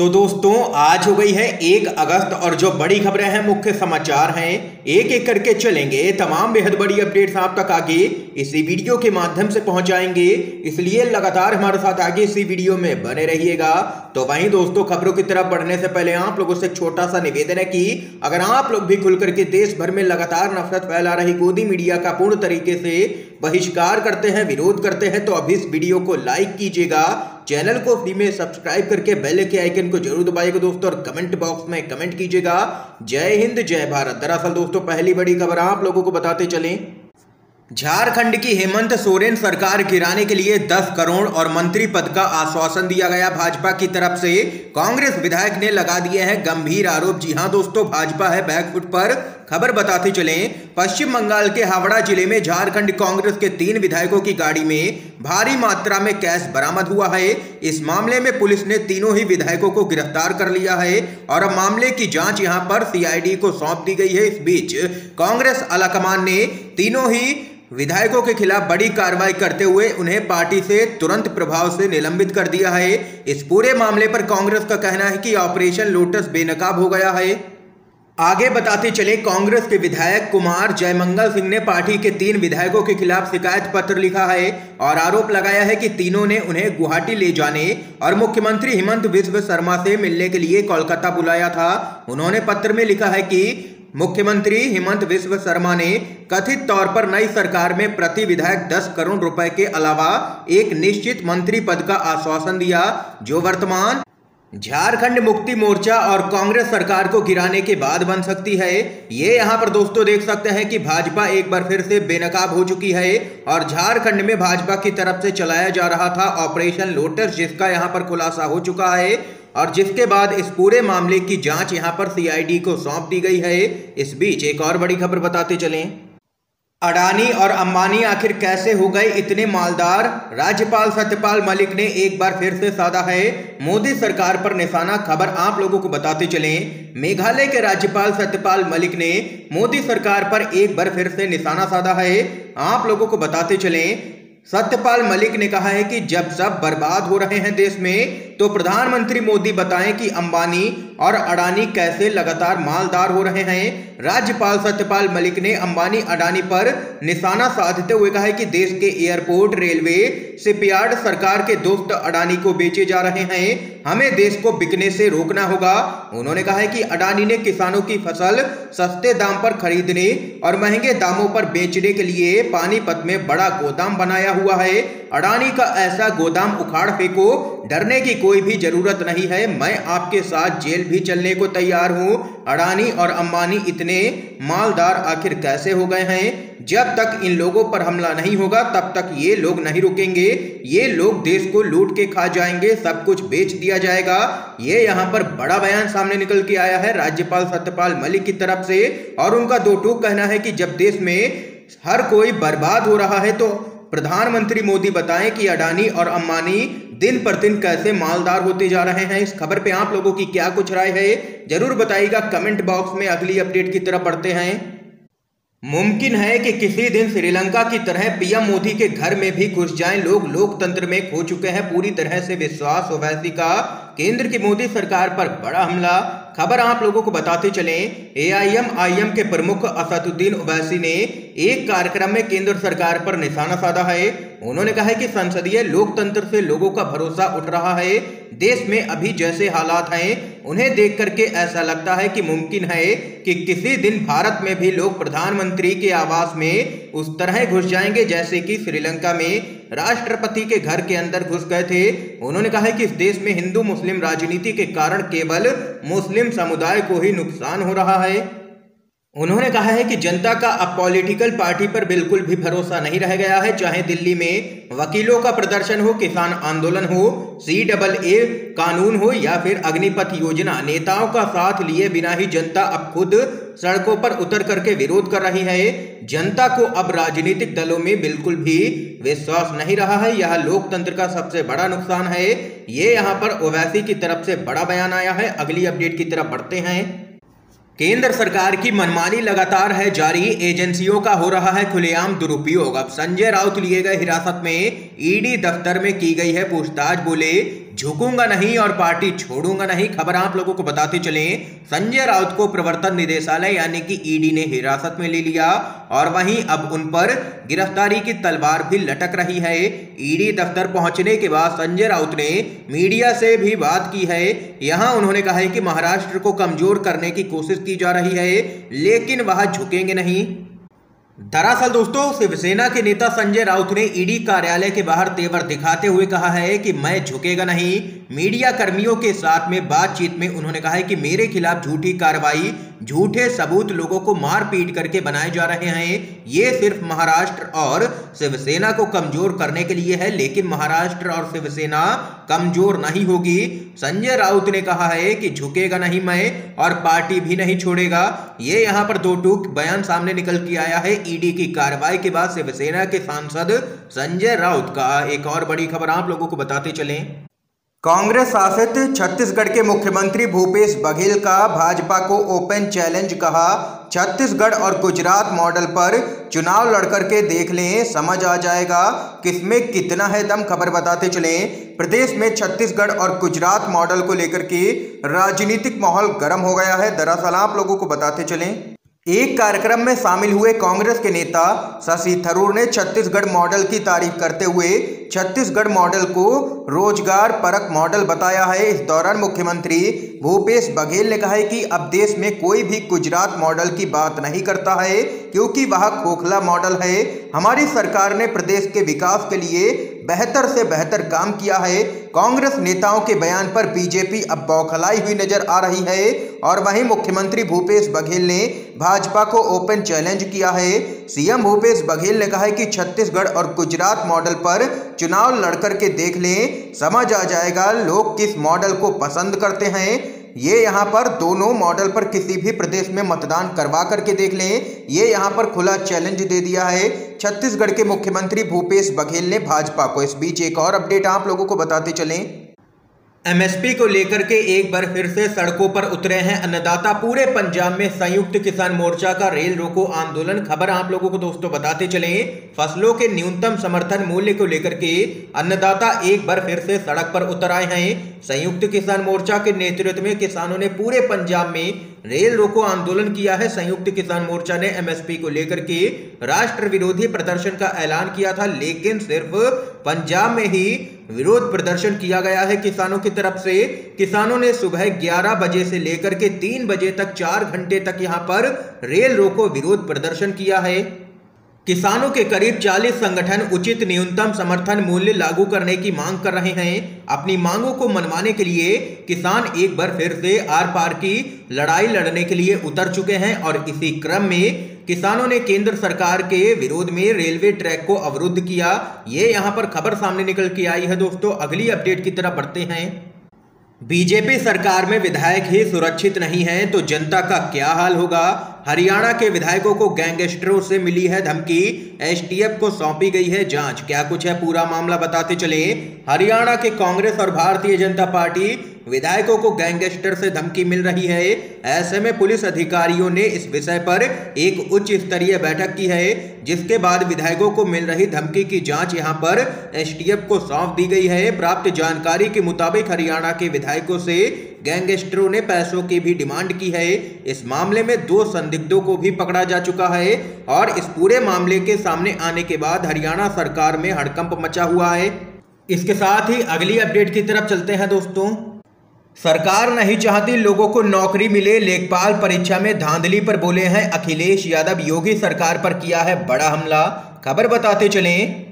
तो दोस्तों आज हो गई है 1 अगस्त और जो बड़ी खबरें हैं, मुख्य समाचार हैं, एक एक करके चलेंगे। तमाम बेहद बड़ी अपडेट्स आप तक आगे इसी वीडियो के माध्यम से पहुंचाएंगे, इसलिए लगातार हमारे साथ आगे इसी वीडियो में बने रहिएगा। तो वहीं दोस्तों, खबरों की तरफ बढ़ने से पहले आप लोगों से एक छोटा सा निवेदन है कि अगर आप लोग भी खुल करके देश भर में लगातार नफरत फैला रही गोदी मीडिया का पूर्ण तरीके से बहिष्कार करते हैं, विरोध करते हैं, तो अभी इस वीडियो को लाइक कीजिएगा, चैनल को फ्री में सब्सक्राइब करके बेल के आइकन को जरूर दबाइएगा दोस्तों, और कमेंट बॉक्स में कमेंट कीजिएगा। जय हिंद जय भारत। दरअसल दोस्तों, पहली बड़ी खबर आप लोगों को बताते चलें, झारखंड की हेमंत सोरेन सरकार गिराने के लिए 10 करोड़ और मंत्री पद का आश्वासन दिया गया भाजपा की तरफ से। कांग्रेस विधायक ने लगा दिए हैं गंभीर आरोप। जी हां दोस्तों, भाजपा है बैकफुट पर। खबर बताते चलें, पश्चिम बंगाल के हावड़ा जिले में झारखंड कांग्रेस के 3 विधायकों की गाड़ी में भारी मात्रा में कैश बरामद हुआ है। इस मामले में पुलिस ने तीनों ही विधायकों को गिरफ्तार कर लिया है और अब मामले की जांच यहां पर सीआईडी को सौंप दी गई है। इस बीच कांग्रेस आलाकमान ने तीनों ही विधायकों के खिलाफ बड़ी कार्रवाई करते हुए उन्हें पार्टी से तुरंत प्रभाव से निलंबित कर दिया है। इस पूरे मामले पर कांग्रेस का कहना है कि ऑपरेशन लोटस बेनकाब हो गया है। आगे बताते चले, कांग्रेस के विधायक कुमार जयमंगल सिंह ने पार्टी के 3 विधायकों के खिलाफ शिकायत पत्र लिखा है और आरोप लगाया है कि तीनों ने उन्हें गुवाहाटी ले जाने और मुख्यमंत्री हेमंत बिस्व शर्मा से मिलने के लिए कोलकाता बुलाया था। उन्होंने पत्र में लिखा है कि मुख्यमंत्री हेमंत बिस्व शर्मा ने कथित तौर पर नई सरकार में प्रति विधायक 10 करोड़ रुपए के अलावा एक निश्चित मंत्री पद का आश्वासन दिया, जो वर्तमान झारखंड मुक्ति मोर्चा और कांग्रेस सरकार को गिराने के बाद बन सकती है। ये यहाँ पर दोस्तों देख सकते हैं कि भाजपा एक बार फिर से बेनकाब हो चुकी है और झारखंड में भाजपा की तरफ से चलाया जा रहा था ऑपरेशन लोटस, जिसका यहाँ पर खुलासा हो चुका है और जिसके बाद इस पूरे मामले की जांच यहां पर सीआईडी को सौंप दी गई है। इस बीच एक और बड़ी खबर बताते चलें, अडानी और अंबानी आखिर कैसे हो गए इतने मालदार। राज्यपाल सत्यपाल मलिक ने एक बार फिर से साधा है मोदी सरकार पर निशाना। खबर आप लोगों को बताते चलें, मेघालय के राज्यपाल सत्यपाल मलिक ने मोदी सरकार पर एक बार फिर से निशाना साधा है। आप लोगों को बताते चलें, सत्यपाल मलिक ने कहा है कि जब सब बर्बाद हो रहे हैं देश में, तो प्रधानमंत्री मोदी बताएं कि अंबानी और अडानी कैसे लगातार मालदार हो रहे हैं। राज्यपाल सत्यपाल मलिक ने अंबानी अडानी पर निशाना साधते हुए कहा है कि देश के एयरपोर्ट, रेलवे, शिपयार्ड सरकार के दोस्त अडानी को बेचे जा रहे हैं। हमें देश को बिकने से रोकना होगा। उन्होंने कहा है कि अडानी ने किसानों की फसल सस्ते दाम पर खरीदने और महंगे दामों पर बेचने के लिए पानीपत में बड़ा गोदाम बनाया हुआ है। अडानी का ऐसा गोदाम उखाड़ फेंको, डरने की कोई भी जरूरत नहीं है। मैं आपके साथ जेल भी चलने को तैयार हूं। अडानी और अंबानी इतने मालदार आखिर कैसे हो गए हैं? जब तक इन लोगों पर हमला नहीं होगा तब तक ये लोग नहीं रुकेंगे। ये लोग देश को लूट के खा जाएंगे, सब कुछ बेच दिया जाएगा। ये यहाँ पर बड़ा बयान सामने निकल के आया है राज्यपाल सत्यपाल मलिक की तरफ से और उनका दो टूक कहना है कि जब देश में हर कोई बर्बाद हो रहा है तो प्रधानमंत्री मोदी बताएं कि अडानी और अंबानी दिन पर दिन कैसे मालदार होते जा रहे हैं। इस खबर पे आप लोगों की क्या कुछ राय है, जरूर बताइएगा कमेंट बॉक्स में। अगली अपडेट की तरफ बढ़ते हैं। मुमकिन है कि किसी दिन श्रीलंका की तरह पीएम मोदी के घर में भी घुस जाएं लोग। लोकतंत्र में खो चुके हैं पूरी तरह से विश्वास। ओवैसी का केंद्र की मोदी सरकार पर बड़ा हमला। खबर आप लोगों को बताते चलें, एआईएमआईएम के प्रमुख असदुद्दीन ओवैसी ने एक कार्यक्रम में केंद्र सरकार पर निशाना साधा है। उन्होंने कहा है कि संसदीय लोकतंत्र से लोगों का भरोसा उठ रहा है। देश में अभी जैसे हालात हैं, उन्हें देख करके ऐसा लगता है कि मुमकिन है कि किसी दिन भारत में भी लोग प्रधानमंत्री के आवास में उस तरह घुस जाएंगे जैसे कि श्रीलंका में राष्ट्रपति के घर के अंदर घुस गए थे। उन्होंने कहा है कि इस देश में हिंदू मुस्लिम राजनीति के कारण केवल मुस्लिम समुदाय को ही नुकसान हो रहा है। उन्होंने कहा है कि जनता का अब पॉलिटिकल पार्टी पर बिल्कुल भी भरोसा नहीं रह गया है। चाहे दिल्ली में वकीलों का प्रदर्शन हो, किसान आंदोलन हो, CAA कानून हो या फिर अग्निपथ योजना, नेताओं का साथ लिए बिना ही जनता अब खुद सड़कों पर उतर करके विरोध कर रही है। जनता को अब राजनीतिक दलों में बिल्कुल भी विश्वास नहीं रहा है। यह लोकतंत्र का सबसे बड़ा नुकसान है। ये यहाँ पर ओवैसी की तरफ से बड़ा बयान आया है। अगली अपडेट की तरफ बढ़ते हैं। केंद्र सरकार की मनमानी लगातार है जारी, एजेंसियों का हो रहा है खुलेआम दुरुपयोग। अब संजय राउत लिए गए हिरासत में, ईडी दफ्तर में की गई है पूछताछ। बोले झुकूंगा नहीं और पार्टी छोड़ूंगा नहीं। खबर आप लोगों को बताते चले, संजय राउत को प्रवर्तन निदेशालय यानी कि ईडी ने हिरासत में ले लिया और वहीं अब उन पर गिरफ्तारी की तलवार भी लटक रही है। ईडी दफ्तर पहुंचने के बाद संजय राउत ने मीडिया से भी बात की है। यहां उन्होंने कहा है कि महाराष्ट्र को कमजोर करने की कोशिश की जा रही है, लेकिन वह झुकेंगे नहीं। दरअसल दोस्तों, शिवसेना के नेता संजय राउत ने ईडी कार्यालय के बाहर तेवर दिखाते हुए कहा है कि मैं झुकेगा नहीं। मीडिया कर्मियों के साथ में बातचीत में उन्होंने कहा है कि मेरे खिलाफ झूठी कार्रवाई, झूठे सबूत लोगों को मार पीट करके बनाए जा रहे हैं। ये सिर्फ महाराष्ट्र और शिवसेना को कमजोर करने के लिए है, लेकिन महाराष्ट्र और शिवसेना कमजोर नहीं होगी। संजय राउत ने कहा है कि झुकेगा नहीं मैं और पार्टी भी नहीं छोड़ेगा। ये यहाँ पर दो टूक बयान सामने निकल के आया है ईडी की कार्रवाई के बाद शिवसेना के सांसद संजय राउत का। एक और बड़ी खबर आप लोगों को बताते चलें, कांग्रेस शासित छत्तीसगढ़ के मुख्यमंत्री भूपेश बघेल का भाजपा को ओपन चैलेंज कहा। छत्तीसगढ़ और गुजरात मॉडल पर चुनाव लड़कर के देख लें, समझ आ जाएगा किसमें कितना है दम। खबर बताते चलें, प्रदेश में छत्तीसगढ़ और गुजरात मॉडल को लेकर के राजनीतिक माहौल गर्म हो गया है। दरअसल आप लोगों को बताते चलें, एक कार्यक्रम में शामिल हुए कांग्रेस के नेता शशि थरूर ने छत्तीसगढ़ मॉडल की तारीफ करते हुए छत्तीसगढ़ मॉडल को रोजगार परक मॉडल बताया है। इस दौरान मुख्यमंत्री भूपेश बघेल ने कहा है कि अब देश में कोई भी गुजरात मॉडल की बात नहीं करता है, क्योंकि वह खोखला मॉडल है। हमारी सरकार ने प्रदेश के विकास के लिए बेहतर से बेहतर काम किया है। कांग्रेस नेताओं के बयान पर बीजेपी अब बौखलाई हुई नजर आ रही है और वहीं मुख्यमंत्री भूपेश बघेल ने भाजपा को ओपन चैलेंज किया है। सीएम भूपेश बघेल ने कहा है कि छत्तीसगढ़ और गुजरात मॉडल पर चुनाव लड़कर के देख लें, समझ आ जाएगा लोग किस मॉडल को पसंद करते हैं। ये यहाँ पर दोनों मॉडल पर किसी भी प्रदेश में मतदान करवा करके देख लें। ये यहाँ पर खुला चैलेंज दे दिया है छत्तीसगढ़ के मुख्यमंत्री भूपेश बघेल ने भाजपा को। इस बीच एक और अपडेट आप लोगों को बताते चलें, एमएसपी को लेकर के एक बार फिर से सड़कों पर उतरे हैं अन्नदाता। पूरे पंजाब में संयुक्त किसान मोर्चा का रेल रोको आंदोलन। खबर आप लोगों को दोस्तों बताते चलें, फसलों के न्यूनतम समर्थन मूल्य को लेकर के अन्नदाता एक बार फिर से सड़क पर उतर आए हैं। संयुक्त किसान मोर्चा के नेतृत्व में किसानों ने पूरे पंजाब में रेल रोको आंदोलन किया है। संयुक्त किसान मोर्चा ने एमएसपी को लेकर के राष्ट्र विरोधी प्रदर्शन का ऐलान किया था, लेकिन सिर्फ पंजाब में ही विरोध प्रदर्शन किया गया है किसानों की तरफ से। किसानों ने सुबह 11 बजे से लेकर के 3 बजे तक 4 घंटे तक यहां पर रेल रोको विरोध प्रदर्शन किया है। किसानों के करीब 40 संगठन उचित न्यूनतम समर्थन मूल्य लागू करने की मांग कर रहे हैं। अपनी मांगों को मनवाने के लिए किसान एक बार फिर से आर पार की लड़ाई लड़ने के लिए उतर चुके हैं और इसी क्रम में किसानों ने केंद्र सरकार के विरोध में रेलवे ट्रैक को अवरुद्ध किया। ये यहां पर खबर सामने निकल के आई है दोस्तों। अगली अपडेट की तरफ बढ़ते हैं, बीजेपी सरकार में विधायक ही सुरक्षित नहीं है तो जनता का क्या हाल होगा। हरियाणा के विधायकों को गैंगस्टरों से मिली है धमकी, एसटीएफ को सौंपी गई है जांच। क्या कुछ है पूरा मामला बताते चले। हरियाणा के कांग्रेस और भारतीय जनता पार्टी विधायकों को गैंगस्टर से धमकी मिल रही है। ऐसे में पुलिस अधिकारियों ने इस विषय पर एक उच्च स्तरीय बैठक की है, जिसके बाद विधायकों को मिल रही धमकी की जांच यहां पर एसटीएफ को सौंप दी गई है। प्राप्त जानकारी के मुताबिक हरियाणा के विधायकों से गैंगस्टरों ने पैसों की भी डिमांड की है। इस मामले में 2 संदिग्धों को भी पकड़ा जा चुका है और इस पूरे मामले के सामने आने के बाद हरियाणा सरकार में हड़कंप मचा हुआ है। इसके साथ ही अगली अपडेट की तरफ चलते हैं दोस्तों। सरकार नहीं चाहती लोगों को नौकरी मिले, लेखपाल परीक्षा में धांधली पर बोले हैं अखिलेश यादव। योगी सरकार पर किया है बड़ा हमला। खबर बताते चलें,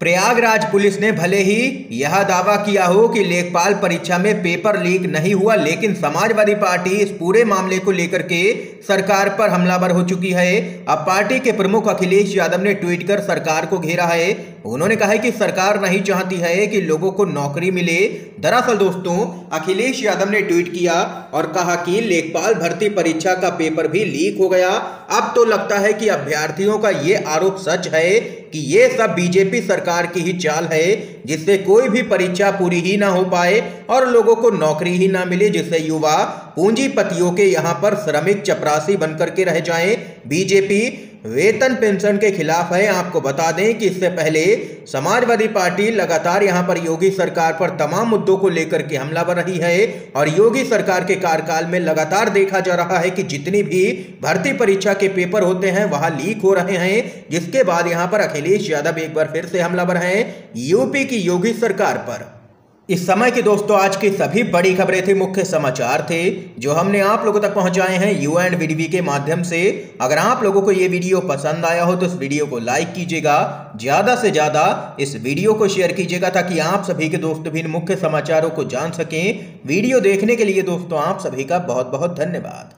प्रयागराज पुलिस ने भले ही यह दावा किया हो कि लेखपाल परीक्षा में पेपर लीक नहीं हुआ, लेकिन समाजवादी पार्टी इस पूरे मामले को लेकर के सरकार पर हमलावर हो चुकी है। अब पार्टी के प्रमुख अखिलेश यादव ने ट्वीट कर सरकार को घेरा है। उन्होंने कहा है कि सरकार नहीं चाहती है कि लोगों को नौकरी मिले। दरअसल दोस्तों, अखिलेश यादव ने ट्वीट किया और कहा कि लेखपाल भर्ती परीक्षा का पेपर भी लीक हो गया। अब तो लगता है कि अभ्यर्थियों का ये आरोप सच है कि ये सब बीजेपी सरकार की ही चाल है, जिससे कोई भी परीक्षा पूरी ही ना हो पाए और लोगों को नौकरी ही ना मिले, जिससे युवा पूंजीपतियों के यहाँ पर श्रमिक चपरासी बनकर के रह जाएं। बीजेपी वेतन पेंशन के खिलाफ है। आपको बता दें कि इससे पहले समाजवादी पार्टी लगातार यहां पर योगी सरकार पर तमाम मुद्दों को लेकर के हमलावर रही है और योगी सरकार के कार्यकाल में लगातार देखा जा रहा है कि जितनी भी भर्ती परीक्षा के पेपर होते हैं वहां लीक हो रहे हैं, जिसके बाद यहां पर अखिलेश यादव एक बार फिर से हमलावर हैं यूपी की योगी सरकार पर। इस समय की दोस्तों आज की सभी बड़ी खबरें थी, मुख्य समाचार थे जो हमने आप लोगों तक पहुंचाए हैं UNVDB के माध्यम से। अगर आप लोगों को ये वीडियो पसंद आया हो तो इस वीडियो को लाइक कीजिएगा, ज्यादा से ज्यादा इस वीडियो को शेयर कीजिएगा ताकि आप सभी के दोस्त भी मुख्य समाचारों को जान सकें। वीडियो देखने के लिए दोस्तों आप सभी का बहुत बहुत धन्यवाद।